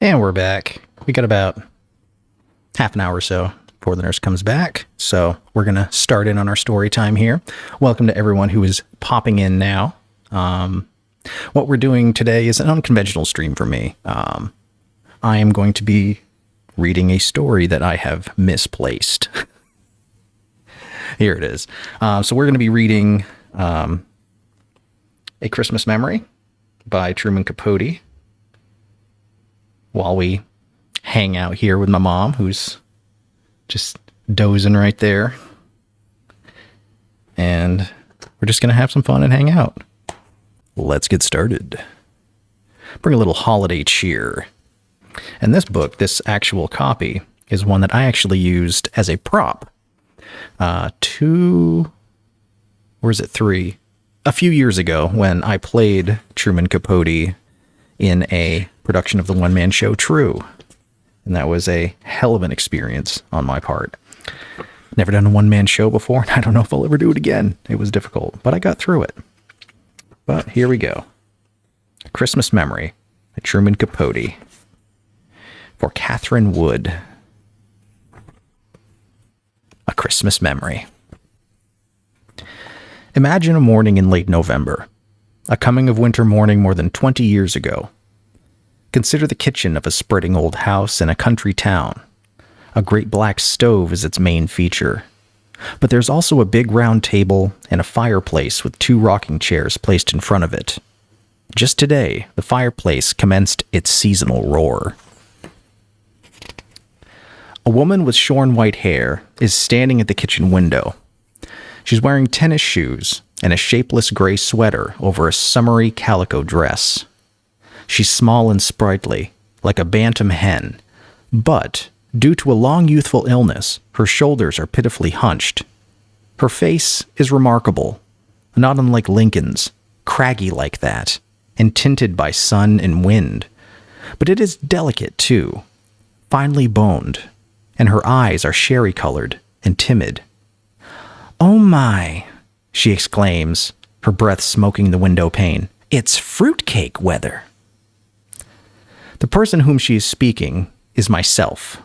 And we're back. We got about half an hour or so before the nurse comes back. So we're going to start in on our story time here. Welcome to everyone who is popping in now. What we're doing today is an unconventional stream for me. I am going to be reading a story that I have misplaced. Here it is. So we're going to be reading A Christmas Memory by Truman Capote while we hang out here with my mom, who's just dozing right there. And we're just going to have some fun and hang out. Let's get started. Bring a little holiday cheer. And this book, this actual copy, is one that I actually used as a prop. A few years ago when I played Truman Capote in a production of the one-man show True. And that was a hell of an experience on my part. Never done a one-man show before, and I don't know if I'll ever do it again. It was difficult, but I got through it. But here we go. A Christmas Memory by Truman Capote for Catherine Wood. A Christmas Memory. Imagine a morning in late November, a coming of winter morning more than 20 years ago. Consider the kitchen of a spreading old house in a country town. A great black stove is its main feature. But there's also a big round table and a fireplace with 2 rocking chairs placed in front of it. Just today, the fireplace commenced its seasonal roar. A woman with shorn white hair is standing at the kitchen window. She's wearing tennis shoes and a shapeless gray sweater over a summery calico dress. She's small and sprightly, like a bantam hen, but due to a long youthful illness, her shoulders are pitifully hunched. Her face is remarkable, not unlike Lincoln's, craggy like that, and tinted by sun and wind. But it is delicate, too, finely boned, and her eyes are sherry-colored and timid. "Oh my," she exclaims, her breath smoking the window pane. "It's fruitcake weather." The person whom she is speaking is myself.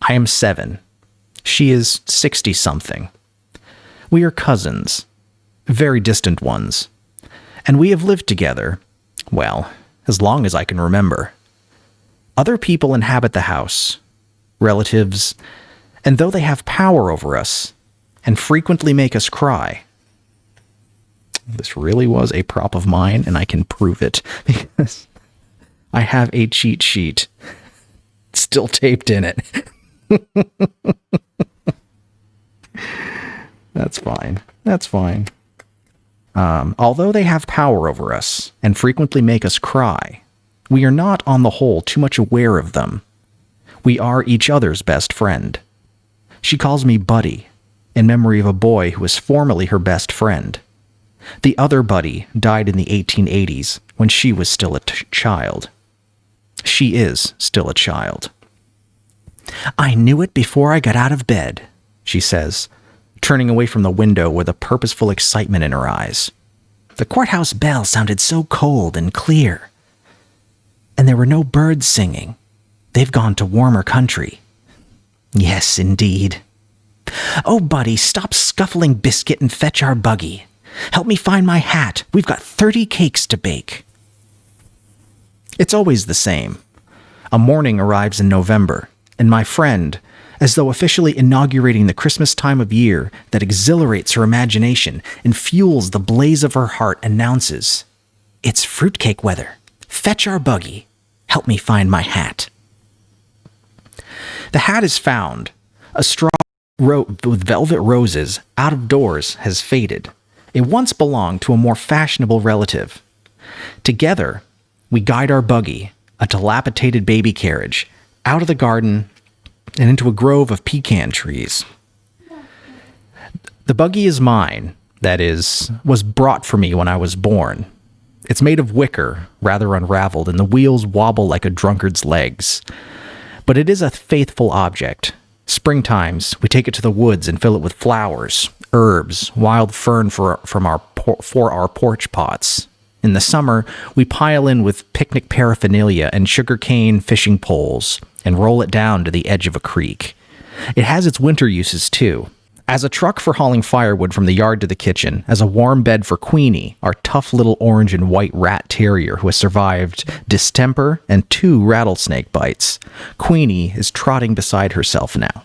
I am 7. She is 60-something. We are cousins, very distant ones, and we have lived together, well, as long as I can remember. Other people inhabit the house, relatives, and though they have power over us and frequently make us cry. This really was a prop of mine, and I can prove it because I have a cheat sheet still taped in it. That's fine. That's fine. Although they have power over us and frequently make us cry, we are not, on the whole, too much aware of them. We are each other's best friend. She calls me Buddy, in memory of a boy who was formerly her best friend. The other Buddy died in the 1880s when she was still a child. She is still a child. "I knew it before I got out of bed," she says, turning away from the window with a purposeful excitement in her eyes. "The courthouse bell sounded so cold and clear. And there were no birds singing. They've gone to warmer country. Yes, indeed. Oh, Buddy, stop scuffling biscuit and fetch our buggy. Help me find my hat. We've got 30 cakes to bake." It's always the same. A morning arrives in November, and my friend, as though officially inaugurating the Christmas time of year that exhilarates her imagination and fuels the blaze of her heart, announces, "It's fruitcake weather. Fetch our buggy. Help me find my hat." The hat is found. A straw with velvet roses out of doors has faded. It once belonged to a more fashionable relative. Together, we guide our buggy, a dilapidated baby carriage, out of the garden and into a grove of pecan trees. The buggy is mine, that is, was brought for me when I was born. It's made of wicker, rather unraveled, and the wheels wobble like a drunkard's legs. But it is a faithful object. Springtimes, we take it to the woods and fill it with flowers, herbs, wild fern for our porch pots, In the summer, we pile in with picnic paraphernalia and sugarcane fishing poles and roll it down to the edge of a creek. It has its winter uses too. As a truck for hauling firewood from the yard to the kitchen, as a warm bed for Queenie, our tough little orange and white rat terrier who has survived distemper and 2 rattlesnake bites. Queenie is trotting beside herself now.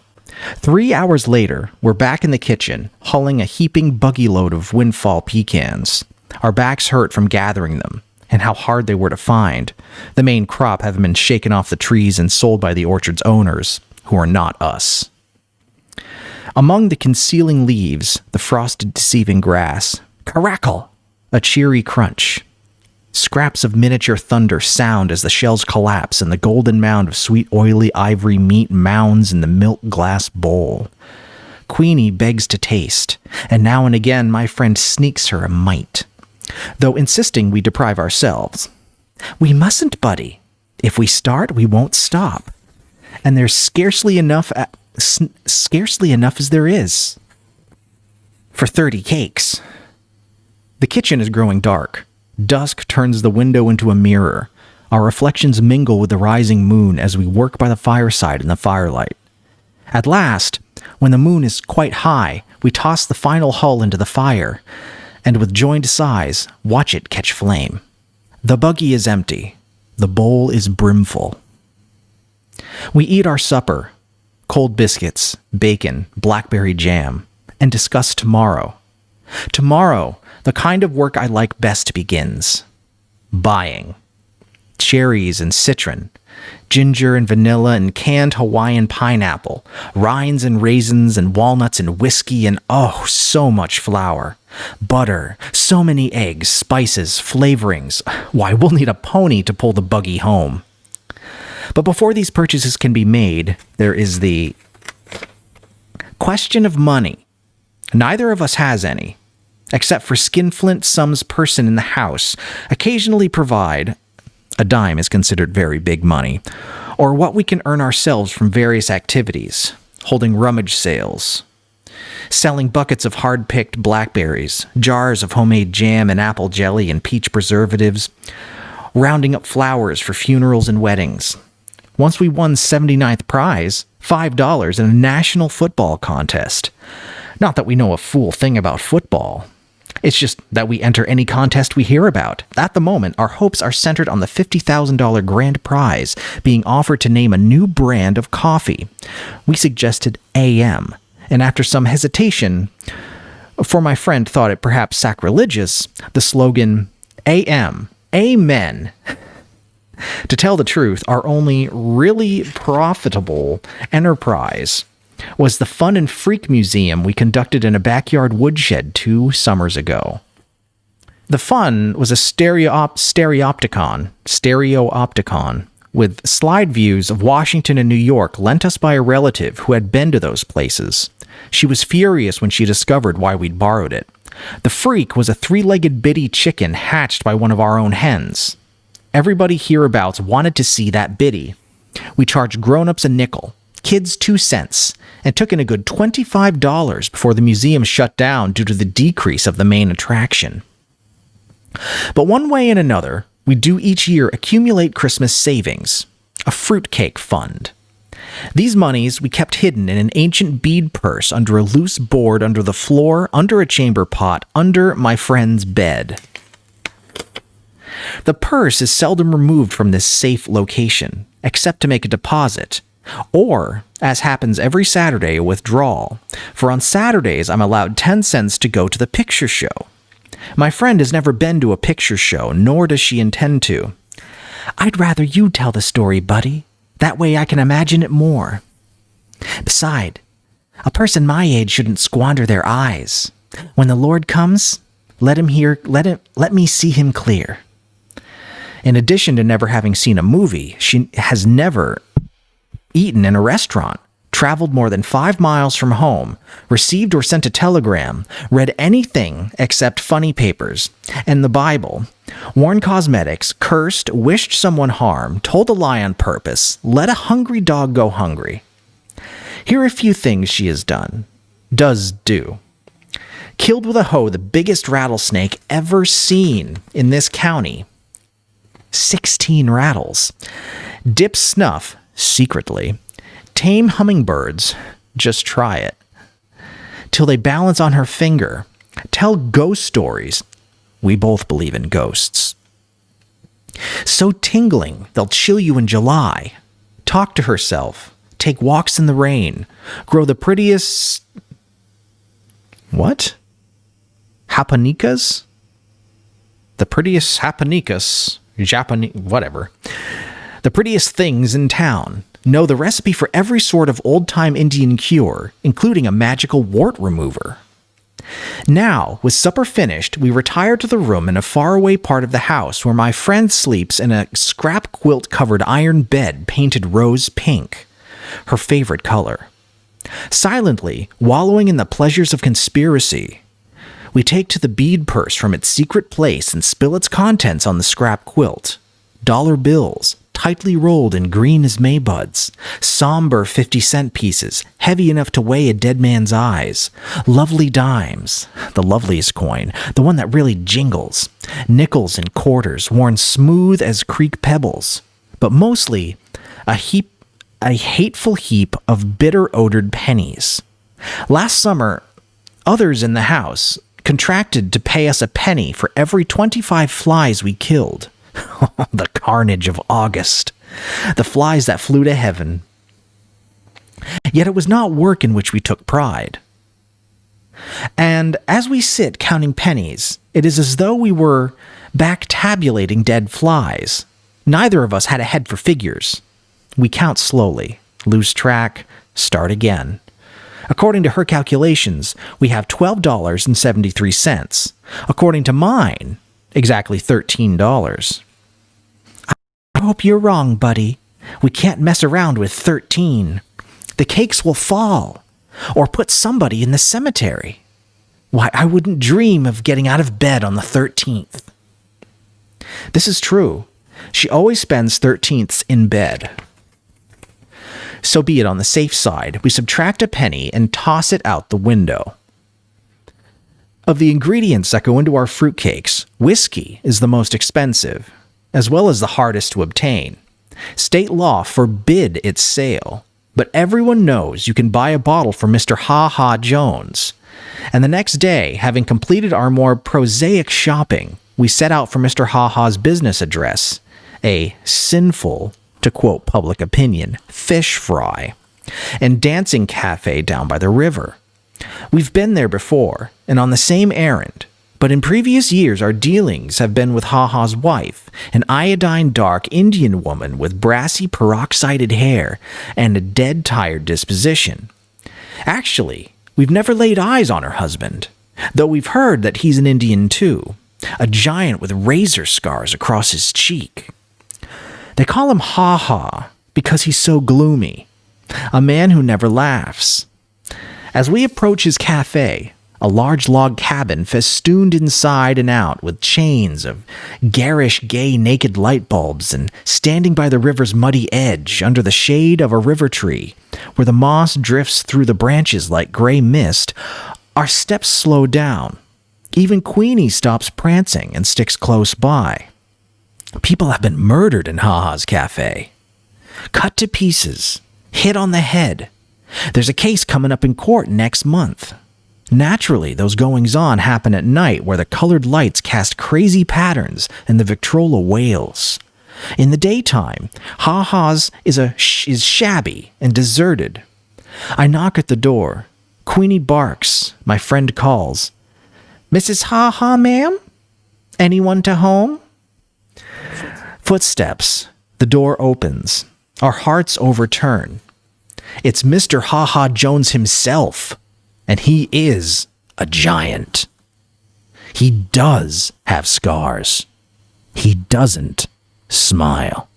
3 hours later, we're back in the kitchen, hauling a heaping buggy load of windfall pecans. Our backs hurt from gathering them, and how hard they were to find. The main crop having been shaken off the trees and sold by the orchard's owners, who are not us. Among the concealing leaves, the frosted deceiving grass, crackle, a cheery crunch. Scraps of miniature thunder sound as the shells collapse and the golden mound of sweet oily ivory meat mounds in the milk glass bowl. Queenie begs to taste, and now and again my friend sneaks her a mite, though insisting we deprive ourselves. We mustn't, buddy. If we start, we won't stop. And there's scarcely enough as there is for 30 cakes. The kitchen is growing dark. Dusk turns the window into a mirror. Our reflections mingle with the rising moon as we work by the fireside in the firelight. At last, when the moon is quite high, we toss the final hull into the fire, and with joined sighs, watch it catch flame. The buggy is empty. The bowl is brimful. We eat our supper, cold biscuits, bacon, blackberry jam, and discuss tomorrow. Tomorrow, the kind of work I like best begins. Buying. Cherries and citron, ginger and vanilla and canned Hawaiian pineapple, rinds and raisins and walnuts and whiskey and oh, so much flour. Butter, so many eggs, spices, flavorings. Why, we'll need a pony to pull the buggy home. But before these purchases can be made, there is the question of money. Neither of us has any, except for skinflint sums person in the house occasionally provide. A dime is considered very big money, or what we can earn ourselves from various activities, holding rummage sales, selling buckets of hard-picked blackberries, jars of homemade jam and apple jelly and peach preservatives, rounding up flowers for funerals and weddings. Once we won 79th prize, $5 in a national football contest. Not that we know a fool thing about football. It's just that we enter any contest we hear about. At the moment, our hopes are centered on the $50,000 grand prize being offered to name a new brand of coffee. We suggested AM, and after some hesitation, for my friend thought it perhaps sacrilegious, the slogan, AM, Amen. To tell the truth, our only really profitable enterprise was the Fun and Freak Museum we conducted in a backyard woodshed 2 summers ago. The fun was a stereopticon with slide views of Washington and New York lent us by a relative who had been to those places. She was furious when she discovered why we'd borrowed it. The freak was a 3-legged bitty chicken hatched by one of our own hens. Everybody hereabouts wanted to see that bitty. We charged grown-ups a nickel, kids 2 cents, and took in a good $25 before the museum shut down due to the decrease of the main attraction. But one way and another, we do each year accumulate Christmas savings, a fruitcake fund. These monies we kept hidden in an ancient bead purse under a loose board under the floor, under a chamber pot, under my friend's bed. The purse is seldom removed from this safe location, except to make a deposit, or, as happens every Saturday, a withdrawal, for on Saturdays I'm allowed 10 cents to go to the picture show. My friend has never been to a picture show, nor does she intend to. I'd rather you tell the story, buddy. That way I can imagine it more. Beside, a person my age shouldn't squander their eyes. When the Lord comes, let me see him clear. In addition to never having seen a movie, she has never eaten in a restaurant, traveled more than 5 miles from home, received or sent a telegram, read anything except funny papers and the Bible, worn cosmetics, cursed, wished someone harm, told a lie on purpose, let a hungry dog go hungry. Here are a few things she has done, does do. killed with a hoe the biggest rattlesnake ever seen in this county. 16 rattles. Dip snuff, secretly. Tame hummingbirds, just try it. Till they balance on her finger. Tell ghost stories. We both believe in ghosts. So tingling, they'll chill you in July. Talk to herself. Take walks in the rain. Grow the prettiest... What? Japonicas? The prettiest japonicas... whatever. The prettiest things in town. Know the recipe for every sort of old-time Indian cure, including a magical wart remover. Now, with supper finished, we retire to the room in a faraway part of the house where my friend sleeps in a scrap quilt-covered iron bed painted rose pink, her favorite color. Silently, wallowing in the pleasures of conspiracy, we take to the bead purse from its secret place and spill its contents on the scrap quilt. Dollar bills, tightly rolled in green as maybuds, somber 50-cent pieces, heavy enough to weigh a dead man's eyes, lovely dimes, the loveliest coin, the one that really jingles, nickels and quarters worn smooth as creek pebbles, but mostly a hateful heap of bitter-odored pennies. Last summer, others in the house contracted to pay us a penny for every 25 flies we killed. The carnage of August. The flies that flew to heaven. Yet it was not work in which we took pride. And as we sit counting pennies, it is as though we were back tabulating dead flies. Neither of us had a head for figures. We count slowly, lose track, start again. According to her calculations, we have $12.73. According to mine, exactly $13. I hope you're wrong, buddy. We can't mess around with 13. The cakes will fall, or put somebody in the cemetery. Why, I wouldn't dream of getting out of bed on the 13th. This is true. She always spends 13ths in bed. So be it. On the safe side, we subtract a penny and toss it out the window. Of the ingredients that go into our fruitcakes, whiskey is the most expensive, as well as the hardest to obtain. State law forbid its sale, but everyone knows you can buy a bottle for Mr. Ha Ha Jones. And the next day, having completed our more prosaic shopping, we set out for Mr. Ha Ha's business address, a sinful, to quote public opinion, fish fry, and dancing cafe down by the river. We've been there before, and on the same errand, but in previous years our dealings have been with Ha Ha's wife, an iodine-dark Indian woman with brassy peroxided hair and a dead-tired disposition. Actually, we've never laid eyes on her husband, though we've heard that he's an Indian too, a giant with razor scars across his cheek. They call him Ha Ha because he's so gloomy, a man who never laughs. As we approach his cafe, a large log cabin festooned inside and out with chains of garish gay naked light bulbs, and standing by the river's muddy edge under the shade of a river tree, where the moss drifts through the branches like gray mist, our steps slow down. Even Queenie stops prancing and sticks close by. People have been murdered in Ha Ha's cafe. Cut to pieces. Hit on the head. There's a case coming up in court next month. Naturally, those goings-on happen at night where the colored lights cast crazy patterns and the Victrola wails. In the daytime, Ha Ha's is shabby and deserted. I knock at the door. Queenie barks. My friend calls. "Mrs. Ha Ha, ma'am? Anyone to home?" Footsteps. The door opens. Our hearts overturn. It's Mr. Ha Ha Jones himself. And he is a giant. He does have scars. He doesn't smile.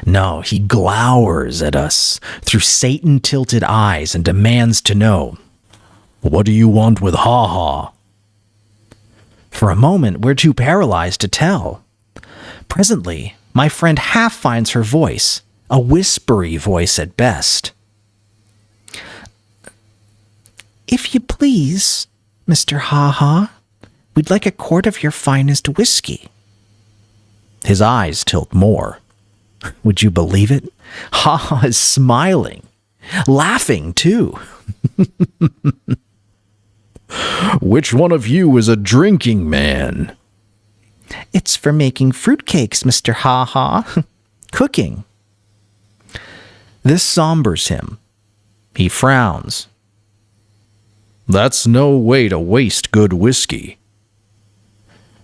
No, he glowers at us through Satan-tilted eyes and demands to know, "What do you want with Ha Ha?" For a moment, we're too paralyzed to tell. Presently, my friend half finds her voice, a whispery voice at best. "If you please, Mr. Ha-Ha, we'd like a quart of your finest whiskey." His eyes tilt more. Would you believe it? Ha-Ha is smiling, laughing too. "Which one of you is a drinking man?" "It's for making fruitcakes, Mr. Ha-Ha. Cooking." This sombers him. He frowns. "That's no way to waste good whiskey."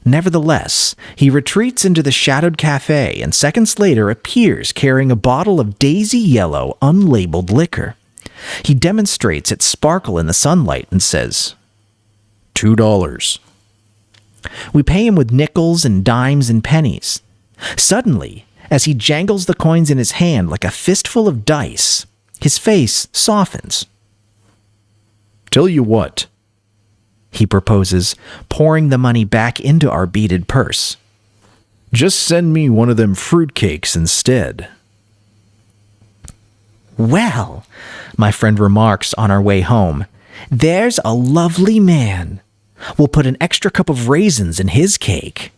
Nevertheless, he retreats into the shadowed cafe and seconds later appears carrying a bottle of daisy yellow, unlabeled liquor. He demonstrates its sparkle in the sunlight and says, $2. We pay him with nickels and dimes and pennies. Suddenly, as he jangles the coins in his hand like a fistful of dice, his face softens. "Tell you what," he proposes, pouring the money back into our beaded purse. "Just send me one of them fruitcakes instead." "Well," my friend remarks on our way home, "there's a lovely man. We'll put an extra cup of raisins in his cake."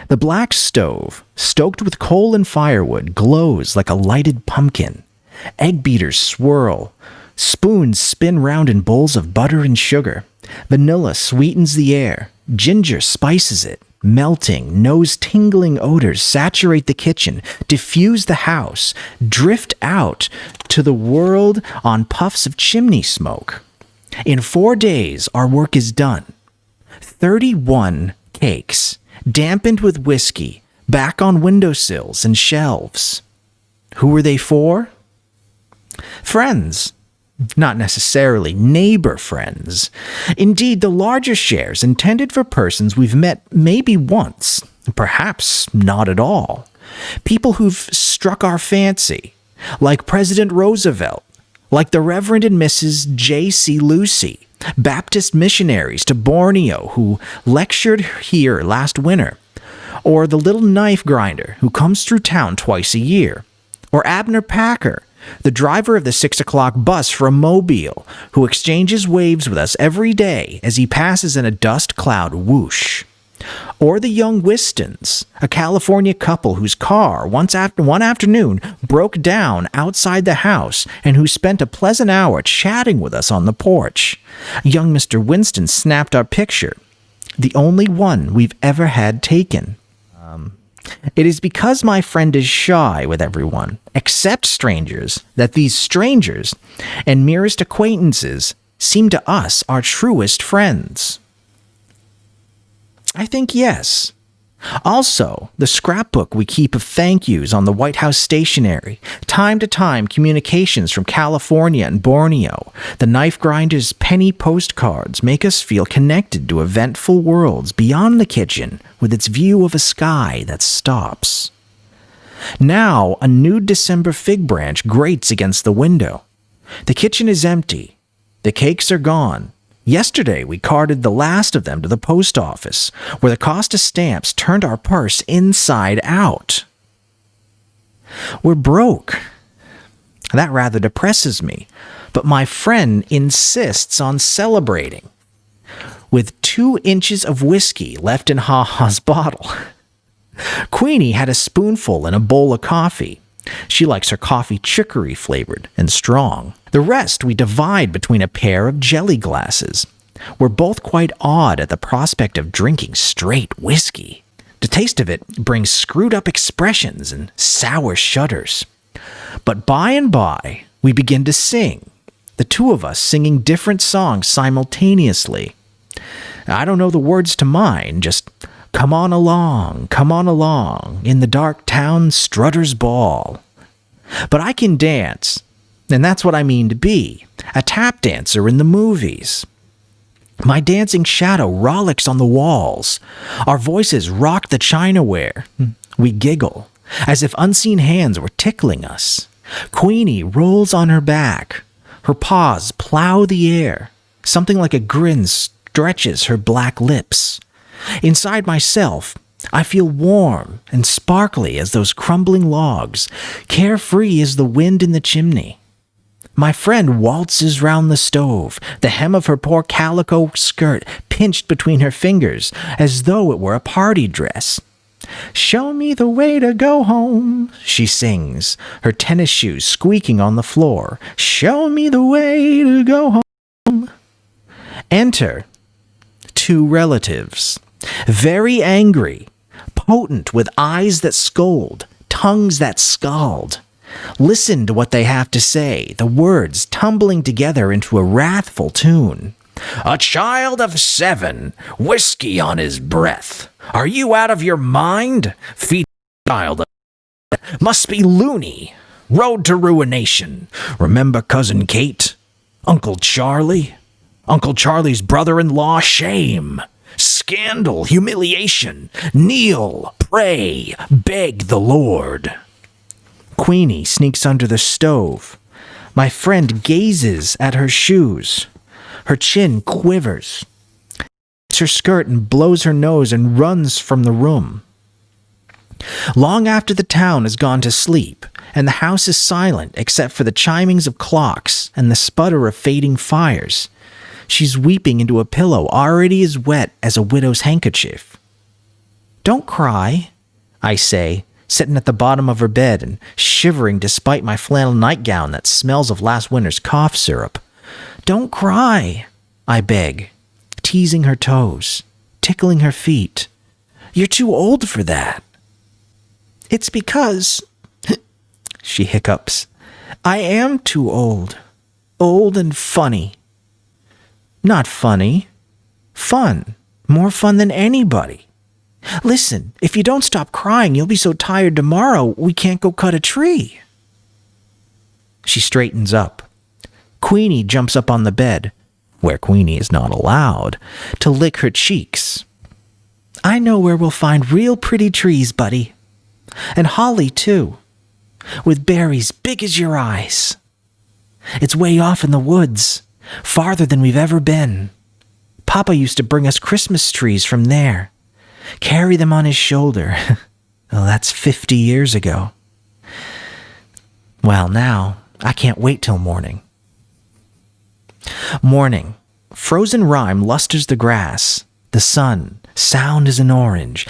The black stove, stoked with coal and firewood, glows like a lighted pumpkin. Egg beaters swirl. Spoons spin round in bowls of butter and sugar. Vanilla sweetens the air. Ginger spices it. Melting, nose-tingling odors saturate the kitchen, diffuse the house, drift out to the world on puffs of chimney smoke. In 4 days, our work is done. 31 cakes, dampened with whiskey, back on windowsills and shelves. Who were they for? Friends. Not necessarily neighbor friends. Indeed, the larger shares intended for persons we've met maybe once, perhaps not at all. People who've struck our fancy, like President Roosevelt, like the Reverend and Mrs. J.C. Lucy, Baptist missionaries to Borneo who lectured here last winter, or the little knife grinder who comes through town twice a year, or Abner Packer, the driver of the 6 o'clock bus from Mobile, who exchanges waves with us every day as he passes in a dust cloud whoosh. Or the young Wistons, a California couple whose car, one afternoon, broke down outside the house and who spent a pleasant hour chatting with us on the porch. Young Mr. Winston snapped our picture, the only one we've ever had taken. It is because my friend is shy with everyone, except strangers, that these strangers and merest acquaintances seem to us our truest friends. I think yes. Also, the scrapbook we keep of thank yous on the White House stationery, time to time communications from California and Borneo, the knife grinder's penny postcards make us feel connected to eventful worlds beyond the kitchen with its view of a sky that stops. Now, a nude December fig branch grates against the window. The kitchen is empty. The cakes are gone. Yesterday, we carted the last of them to the post office, where the cost of stamps turned our purse inside out. We're broke. That rather depresses me, but my friend insists on celebrating. With 2 inches of whiskey left in Ha-Ha's bottle. Queenie had a spoonful in a bowl of coffee. She likes her coffee chicory flavored and strong. The rest we divide between a pair of jelly glasses. We're both quite awed at the prospect of drinking straight whiskey. The taste of it brings screwed up expressions and sour shudders. But by and by, we begin to sing, the two of us singing different songs simultaneously. I don't know the words to mine, just come on along, in the dark town strutter's ball. But I can dance, and that's what I mean to be, a tap dancer in the movies. My dancing shadow rollicks on the walls. Our voices rock the chinaware. We giggle, as if unseen hands were tickling us. Queenie rolls on her back. Her paws plow the air. Something like a grin stretches her black lips. Inside myself, I feel warm and sparkly as those crumbling logs, carefree as the wind in the chimney. My friend waltzes round the stove, the hem of her poor calico skirt pinched between her fingers, as though it were a party dress. "Show me the way to go home," she sings, her tennis shoes squeaking on the floor. "Show me the way to go home." Enter two relatives, very angry, potent with eyes that scold, tongues that scald. Listen to what they have to say, the words tumbling together into a wrathful tune. "A child of 7, whiskey on his breath. Are you out of your mind? Feed child of must be loony. Road to ruination. Remember Cousin Kate? Uncle Charlie? Uncle Charlie's brother-in-law? Shame. Scandal, humiliation. Kneel, pray, beg the Lord." Queenie sneaks under the stove. My friend gazes at her shoes. Her chin quivers. Her skirt and blows her nose and runs from the room. Long after the town has gone to sleep, and the house is silent except for the chimings of clocks and the sputter of fading fires, she's weeping into a pillow already as wet as a widow's handkerchief. "Don't cry," I say, sitting at the bottom of her bed and shivering despite my flannel nightgown that smells of last winter's cough syrup. "Don't cry," I beg, teasing her toes, tickling her feet. "You're too old for that." "It's because," she hiccups, "I am too old. Old and funny." "Not funny. Fun. More fun than anybody. Listen, if you don't stop crying, you'll be so tired tomorrow we can't go cut a tree." She straightens up. Queenie jumps up on the bed, where Queenie is not allowed, to lick her cheeks. "I know where we'll find real pretty trees, buddy. And holly, too. With berries big as your eyes. It's way off in the woods, farther than we've ever been. Papa used to bring us Christmas trees from there. Carry them on his shoulder. Well, that's 50 years ago. Well, now, I can't wait till morning." Morning. Frozen rime lusters the grass. The sun, sound as an orange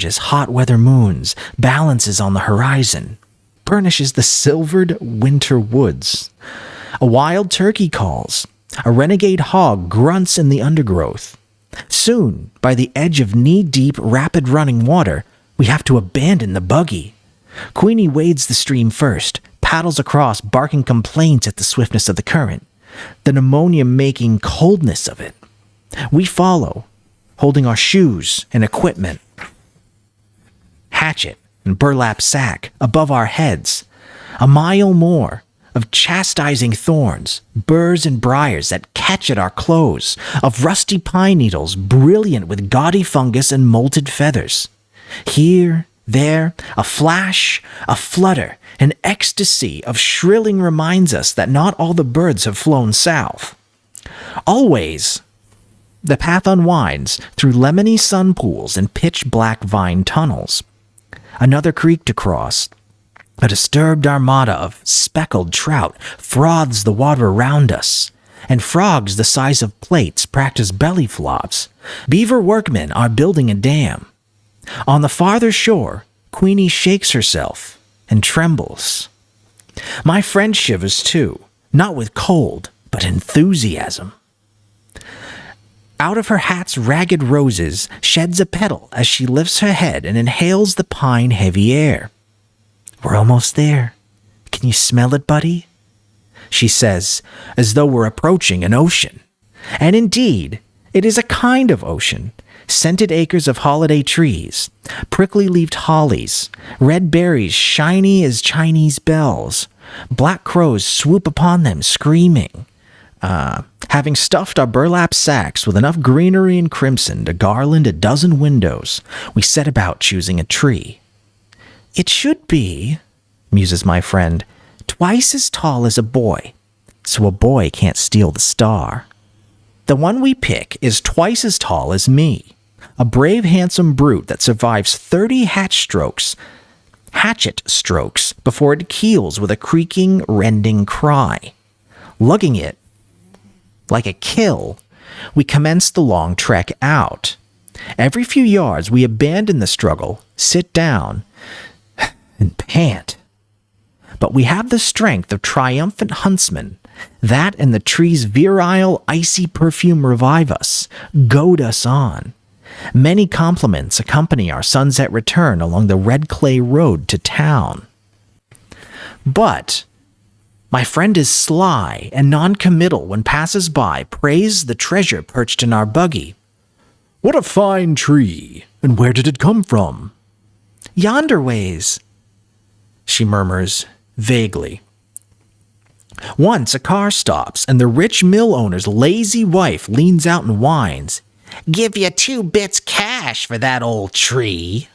as hot weather moons, balances on the horizon, burnishes the silvered winter woods. A wild turkey calls. A renegade hog grunts in the undergrowth. Soon, by the edge of knee-deep, rapid-running water, we have to abandon the buggy. Queenie wades the stream first, paddles across, barking complaints at the swiftness of the current, the pneumonia-making coldness of it. We follow, holding our shoes and equipment. Hatchet and burlap sack above our heads. A mile more of chastising thorns, burrs and briars that catch at our clothes, of rusty pine needles brilliant with gaudy fungus and molted feathers. Here, there, a flash, a flutter, an ecstasy of shrilling reminds us that not all the birds have flown south. Always, the path unwinds through lemony sun pools and pitch-black vine tunnels. Another creek to cross. A disturbed armada of speckled trout froths the water around us, and frogs the size of plates practice belly flops. Beaver workmen are building a dam. On the farther shore, Queenie shakes herself and trembles. My friend shivers too, not with cold, but enthusiasm. Out of her hat's ragged roses sheds a petal as she lifts her head and inhales the pine-heavy air. "We're almost there. Can you smell it, buddy?" she says, as though we're approaching an ocean. And indeed, it is a kind of ocean. Scented acres of holiday trees, prickly-leaved hollies, red berries shiny as Chinese bells. Black crows swoop upon them, screaming. Having stuffed our burlap sacks with enough greenery and crimson to garland a dozen windows, we set about choosing a tree. "It should be," muses my friend, "twice as tall as a boy, so a boy can't steal the star. The one we pick is twice as tall as me. A brave, handsome brute that survives 30 hatchet strokes before it keels with a creaking, rending cry. Lugging it like a kill, we commence the long trek out. Every few yards, we abandon the struggle, sit down, and pant. But we have the strength of triumphant huntsmen. That and the tree's virile, icy perfume revive us, goad us on. Many compliments accompany our sunset return along the red clay road to town. But my friend is sly and non-committal when passers-by praise the treasure perched in our buggy. "What a fine tree! And where did it come from?" "Yonder ways," she murmurs vaguely. Once a car stops and the rich mill owner's lazy wife leans out and whines, "Give you 2 bits cash for that old tree."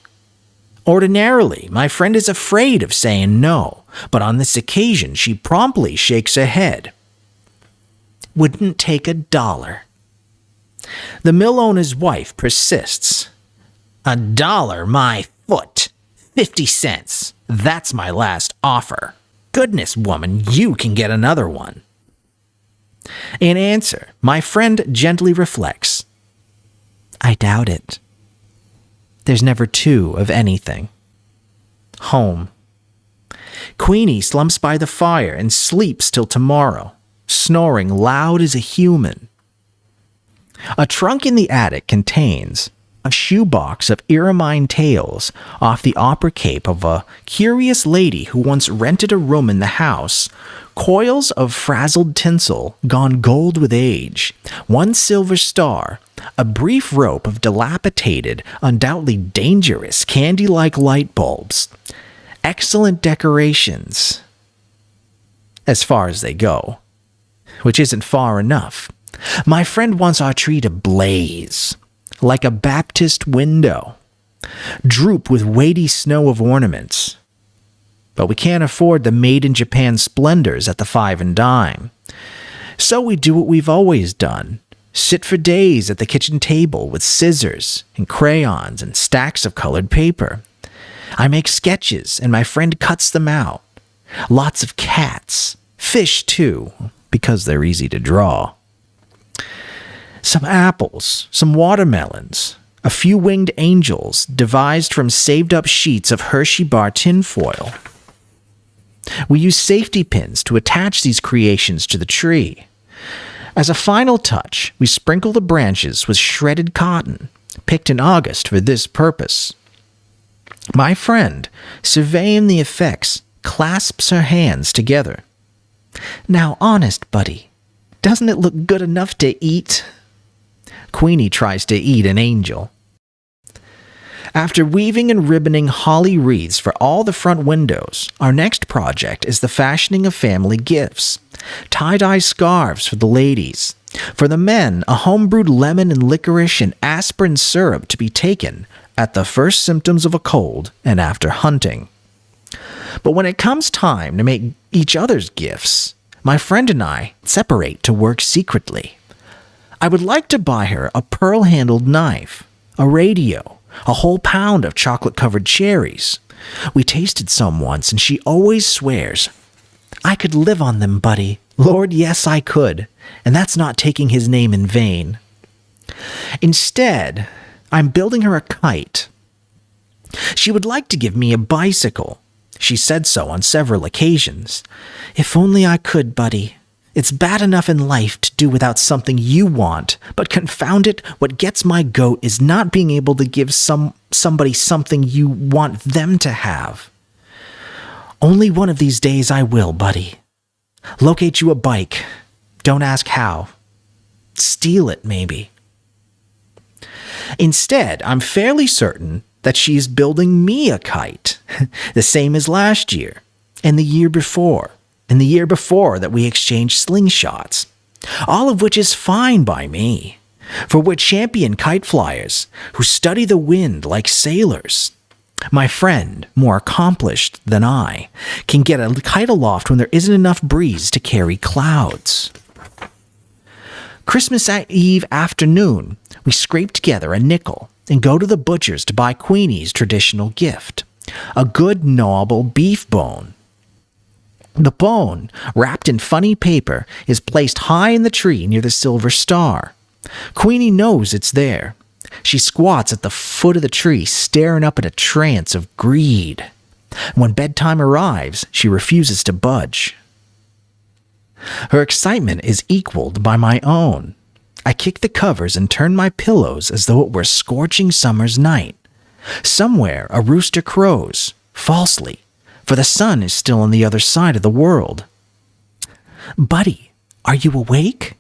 Ordinarily, my friend is afraid of saying no, but on this occasion she promptly shakes her head. "Wouldn't take $1. The mill owner's wife persists. $1 my foot. 50 cents. That's my last offer. Goodness, woman, you can get another one." In answer, my friend gently reflects. "I doubt it. There's never 2 of anything." Home. Queenie slumps by the fire and sleeps till tomorrow, snoring loud as a human. A trunk in the attic contains a shoebox of ermine tales off the opera cape of a curious lady who once rented a room in the house, coils of frazzled tinsel gone gold with age, 1 silver star, a brief rope of dilapidated, undoubtedly dangerous candy-like light bulbs. Excellent decorations, as far as they go, which isn't far enough. My friend wants our tree to blaze, like a Baptist window, droop with weighty snow of ornaments. But we can't afford the made-in-Japan splendors at the 5 and dime. So we do what we've always done, sit for days at the kitchen table with scissors and crayons and stacks of colored paper. I make sketches and my friend cuts them out. Lots of cats, fish too, because they're easy to draw. Some apples, some watermelons, a few winged angels devised from saved-up sheets of Hershey bar tinfoil. We use safety pins to attach these creations to the tree. As a final touch, we sprinkle the branches with shredded cotton, picked in August for this purpose. My friend, surveying the effects, clasps her hands together. "Now, honest, buddy, doesn't it look good enough to eat?" Queenie tries to eat an angel. After weaving and ribboning holly wreaths for all the front windows, our next project is the fashioning of family gifts. Tie-dye scarves for the ladies. For the men, a home-brewed lemon and licorice and aspirin syrup to be taken at the first symptoms of a cold and after hunting. But when it comes time to make each other's gifts, my friend and I separate to work secretly. I would like to buy her a pearl-handled knife, a radio, a whole pound of chocolate-covered cherries. We tasted some once, and she always swears, "I could live on them, buddy. Lord, yes, I could. And that's not taking his name in vain." Instead, I'm building her a kite. She would like to give me a bicycle. She said so on several occasions. "If only I could, buddy. It's bad enough in life to do without something you want, but confound it, what gets my goat is not being able to give somebody something you want them to have. Only one of these days I will, buddy. Locate you a bike. Don't ask how. Steal it, maybe." Instead, I'm fairly certain that she is building me a kite, the same as last year, and the year before that we exchanged slingshots, all of which is fine by me, for we're champion kite flyers who study the wind like sailors. My friend, more accomplished than I, can get a kite aloft when there isn't enough breeze to carry clouds. Christmas Eve afternoon, we scraped together a nickel and go to the butcher's to buy Queenie's traditional gift, a good gnawable beef bone. The bone, wrapped in funny paper, is placed high in the tree near the silver star. Queenie knows it's there. She squats at the foot of the tree, staring up in a trance of greed. When bedtime arrives, she refuses to budge. Her excitement is equaled by my own. I kick the covers and turn my pillows as though it were a scorching summer's night. Somewhere a rooster crows, falsely, for the sun is still on the other side of the world. "Buddy, are you awake?"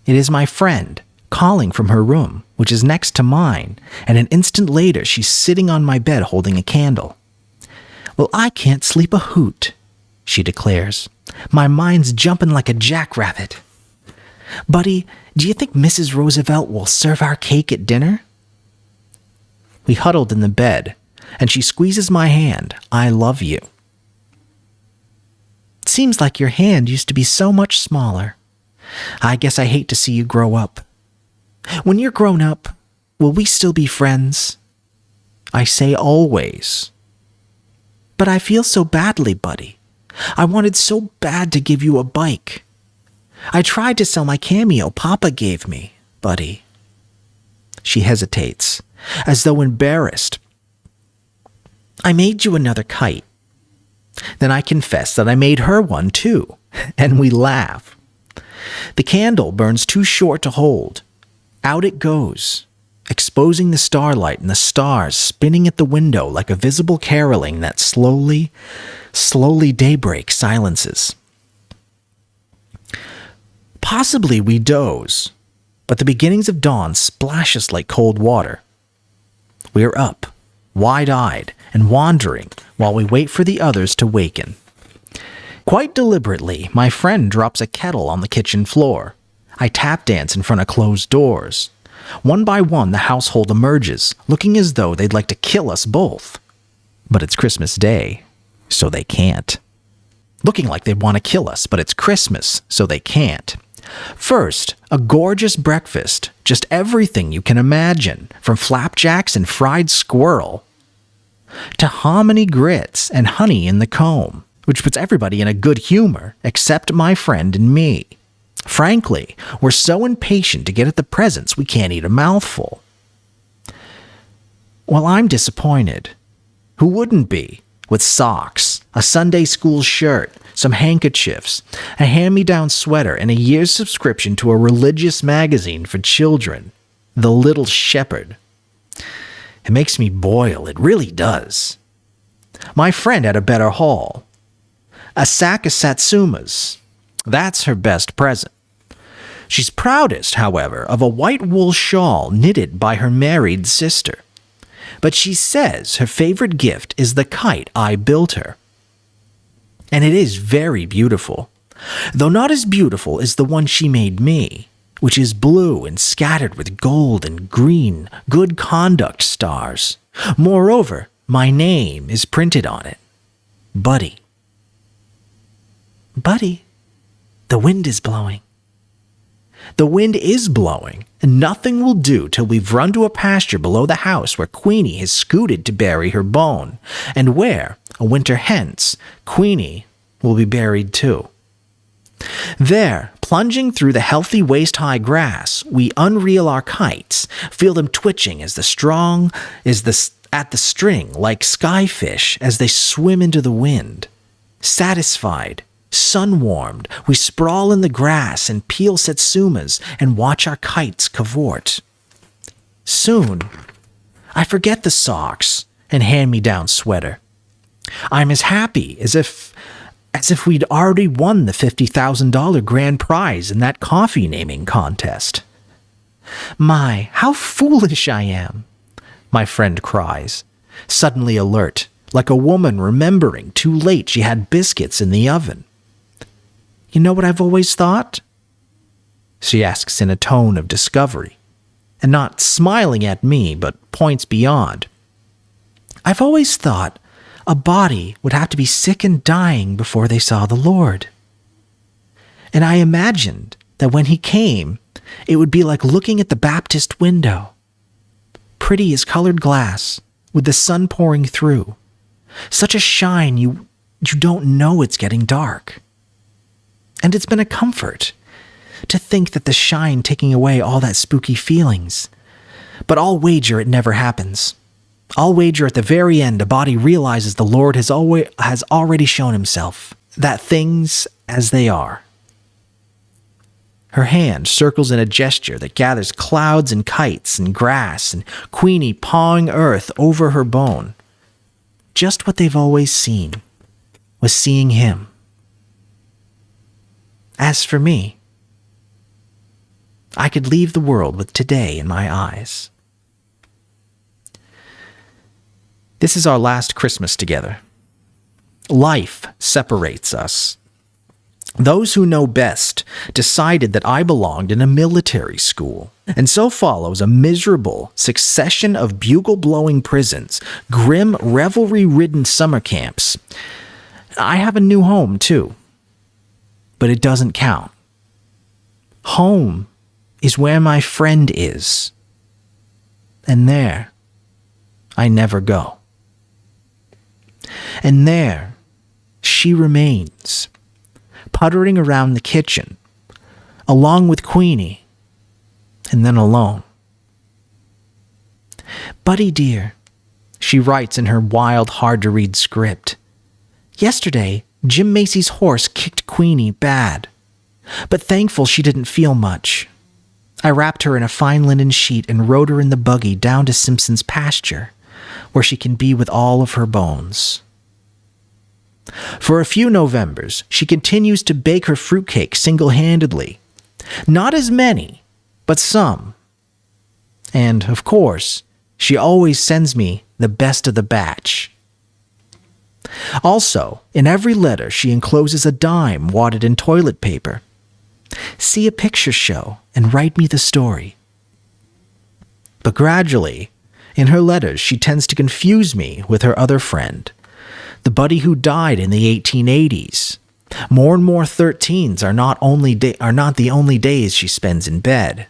It is my friend, calling from her room, which is next to mine, and an instant later she's sitting on my bed holding a candle. "Well, I can't sleep a hoot," she declares. "My mind's jumping like a jackrabbit. Buddy, do you think Mrs. Roosevelt will serve our cake at dinner?" We huddled in the bed, and she squeezes my hand. "I love you." "It seems like your hand used to be so much smaller. I guess I hate to see you grow up. When you're grown up, will we still be friends?" I say always. "But I feel so badly, buddy. I wanted so bad to give you a bike. I tried to sell my Cameo Papa gave me, buddy." She hesitates, as though embarrassed. "I made you another kite." Then I confess that I made her one too, and we laugh. The candle burns too short to hold. Out it goes, exposing the starlight and the stars spinning at the window like a visible caroling that slowly daybreak silences. Possibly we doze, but the beginnings of dawn splash us like cold water. We are up, wide-eyed, and wandering while we wait for the others to waken. Quite deliberately, my friend drops a kettle on the kitchen floor. I tap dance in front of closed doors. One by one, the household emerges, looking as though they'd like to kill us both. But it's Christmas Day, so they can't. Looking like they want to kill us, but it's Christmas, so they can't. First, a gorgeous breakfast, just everything you can imagine, from flapjacks and fried squirrel to hominy grits and honey in the comb, which puts everybody in a good humor except my friend and me. Frankly, we're so impatient to get at the presents we can't eat a mouthful. Well, I'm disappointed. Who wouldn't be? With socks, a Sunday school shirt, some handkerchiefs, a hand-me-down sweater, and a year's subscription to a religious magazine for children, The Little Shepherd. It makes me boil, it really does. My friend had a better haul. A sack of Satsumas. That's her best present. She's proudest, however, of a white wool shawl knitted by her married sister. But she says her favorite gift is the kite I built her. And it is very beautiful, though not as beautiful as the one she made me, which is blue and scattered with gold and green good conduct stars. Moreover, my name is printed on it. Buddy. Buddy, the wind is blowing. The wind is blowing, and nothing will do till we've run to a pasture below the house where Queenie has scooted to bury her bone, and where, a winter hence, Queenie will be buried too. There, plunging through the healthy waist-high grass, we unreel our kites, feel them twitching at the string like skyfish as they swim into the wind. Satisfied, sun-warmed, we sprawl in the grass and peel satsumas and watch our kites cavort. Soon, I forget the socks and hand-me-down sweater. I'm as happy as if we'd already won the $50,000 grand prize in that coffee naming contest. My, how foolish I am, my friend cries, suddenly alert, like a woman remembering too late she had biscuits in the oven. You know what I've always thought? She asks in a tone of discovery, and not smiling at me, but points beyond. I've always thought a body would have to be sick and dying before they saw the Lord. And I imagined that when he came, it would be like looking at the Baptist window. pretty as colored glass, with the sun pouring through. Such a shine you don't know it's getting dark. And it's been a comfort to think that the shine taking away all that spooky feelings. But I'll wager it never happens. I'll wager at the very end a body realizes the Lord has already shown himself, that things as they are. Her hand circles in a gesture that gathers clouds and kites and grass and Queenie pawing earth over her bone. Just what they've always seen was seeing him. As for me, I could leave the world with today in my eyes. This is our last Christmas together. Life separates us. Those who know best decided that I belonged in a military school, and so follows a miserable succession of bugle-blowing prisons, grim revelry-ridden summer camps. I have a new home, too, but it doesn't count. Home is where my friend is, and there I never go. And there she remains, puttering around the kitchen, along with Queenie, and then alone. Buddy dear, she writes in her wild, hard-to-read script. Yesterday, Jim Macy's horse kicked Queenie bad, but thankful she didn't feel much. I wrapped her in a fine linen sheet and rode her in the buggy down to Simpson's pasture, where she can be with all of her bones. For a few Novembers, she continues to bake her fruitcake single-handedly. Not as many, but some. And, of course, she always sends me the best of the batch. Also, in every letter she encloses a dime wadded in toilet paper. See a picture show and write me the story. But gradually, in her letters, she tends to confuse me with her other friend, the buddy who died in the 1880s. More and more 13s are not the only days she spends in bed.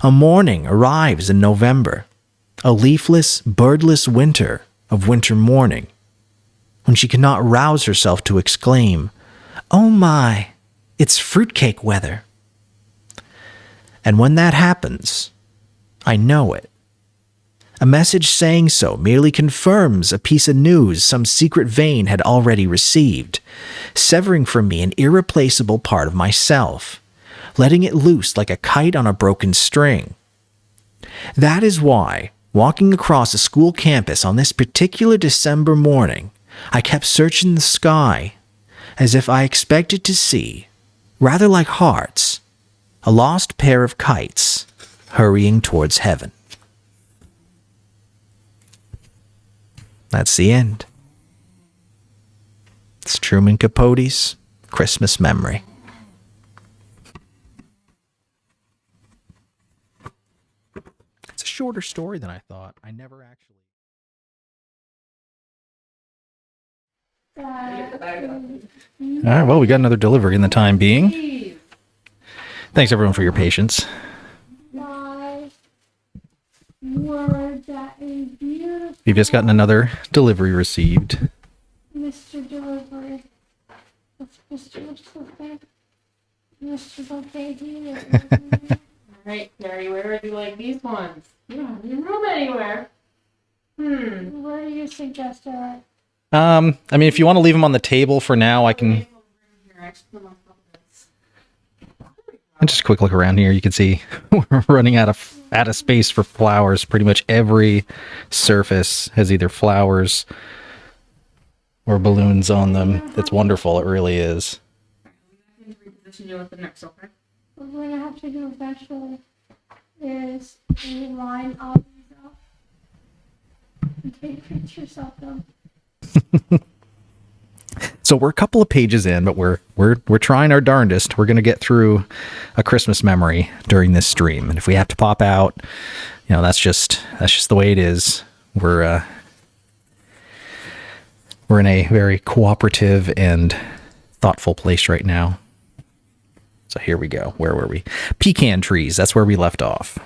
A morning arrives in November, a leafless, birdless winter of winter morning, when she cannot rouse herself to exclaim, "Oh my, it's fruitcake weather." And when that happens, I know it. A message saying so merely confirms a piece of news some secret vein had already received, severing from me an irreplaceable part of myself, letting it loose like a kite on a broken string. That is why, walking across a school campus on this particular December morning, I kept searching the sky, as if I expected to see, rather like hearts, a lost pair of kites hurrying towards heaven. That's the end. It's Truman Capote's Christmas Memory. It's a shorter story than I thought. I never actually... All right, well, we got another delivery in the time being. Thanks, everyone, for your patience. We've just gotten another delivery received. Mr. Delivery. Mr. Bouquet. All right, Carrie, where would you like these ones? You don't have any room anywhere. Where do you suggest are? I mean, if you want to leave them on the table for now, I can... And just a quick look around here. You can see we're running out of space for flowers. Pretty much every surface has either flowers or balloons on them. It's wonderful. It really is. Reposition you with the next, okay? What we're gonna have to do eventually is line all these up and take pictures of them. So we're a couple of pages in, but we're trying our darndest. We're going to get through a Christmas memory during this stream, and if we have to pop out, you know, that's just the way it is. We're in a very cooperative and thoughtful place right now. So here we go. Where were we? Pecan trees. That's where we left off.